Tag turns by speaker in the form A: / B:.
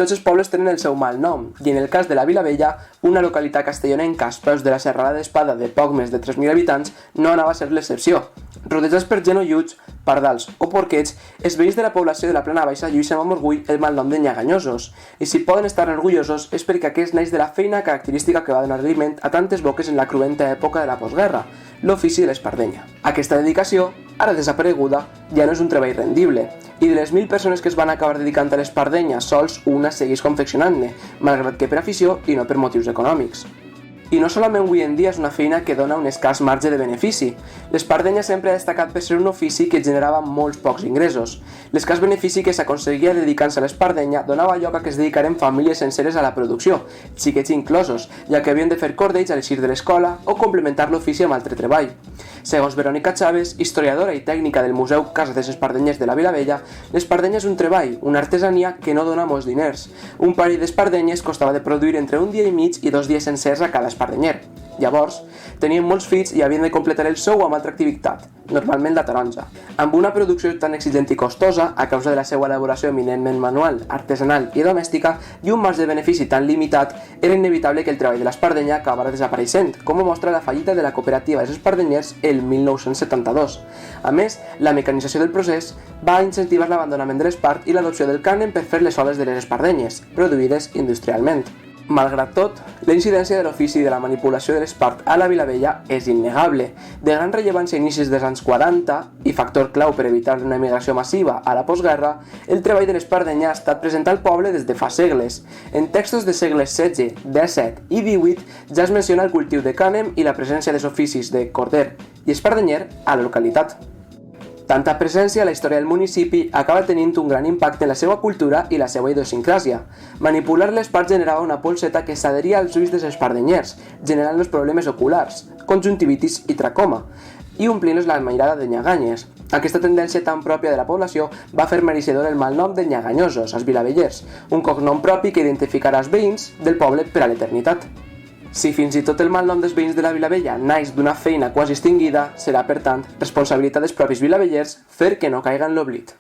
A: Tots els pobles tenen el seu mal nom, i en el cas de la Vilavella, una localitat castellonenca als peus de la Serralada d'Espada de poc més de 3.000 habitants, no anava a ser l'excepció. Rodejats per genolluts, pardals o porquets, els veïns de la població de la Plana Baixa llueixen amb orgull el malnom de Nyaganyosos, i si poden estar orgullosos és perquè aquest neix de la feina característica que va donar aliment a tantes boques en la cruenta època de la postguerra, l'ofici de l'espardenya. Aquesta dedicació, ara desapareguda, ja no és un treball rendible, i de les 1.000 persones que es van acabar dedicant a l'espardenya, sols una segueix confeccionant-ne, malgrat que per afició i no per motius econòmics. I no solament avui en dia és una feina que dona un escàs marge de benefici. L'espardenya sempre ha destacat per ser un ofici que generava molts pocs ingressos. L'escàs benefici que s'aconseguia dedicant-se a l'espardenya donava lloc a que es dedicaren famílies senceres a la producció, xiquets inclosos, ja que havien de fer cordells a l'eixir de l'escola o complementar l'ofici amb altre treball. Segons Verònica Chávez, historiadora i tècnica del Museu Casa dels Espardenyers de la Vilavella, l'espardenya és un treball, una artesania que no dona molts diners. Un parell d'espardenyes costava de produir entre un dia i mig i 2 dies sencers a cada espardenyer. Llavors, tenien molts fills i havien de completar el sou amb altra activitat, normalment la taronja. Amb una producció tan exigent i costosa, a causa de la seva elaboració eminentment manual, artesanal i domèstica, i un marge de benefici tan limitat, era inevitable que el treball de l'espardenya acabara desapareixent, com ho mostra la fallida de la cooperativa dels espardenyers el 1972. A més, la mecanització del procés va incentivar l'abandonament de l'espart i l'adopció del cànem per fer les soles de les espardenyes, produïdes industrialment. Malgrat tot, la incidència de l'ofici de la manipulació de l'espart a la Vilavella és innegable. De gran rellevància a inicis dels anys 40 i factor clau per evitar una emigració massiva a la postguerra, el treball de l'espardenya ha estat present al poble des de fa segles. En textos de segles XVI, XVII i XVIII ja es menciona el cultiu de cànem i la presència dels oficis de corder i espardenyer a la localitat. Tanta presència a la història del municipi acaba tenint un gran impacte en la seva cultura i la seva idiosincràsia. Manipular l'espart generava una polseta que s'adheria als ulls dels espardenyers, generant els problemes oculars, conjuntivitis i tracoma, i omplint-los la mirada de nyaganyes. Aquesta tendència tan pròpia de la població va fer mereixedor el malnom de Nyaganyosos, als vilavellers, un cognom propi que identificarà els veïns del poble per a l'eternitat. Si fins i tot el malnom dels veïns de la Vilavella naix d'una feina quasi extingida, serà, per tant, responsabilitat dels propis vilavellers fer que no caiga en l'oblit.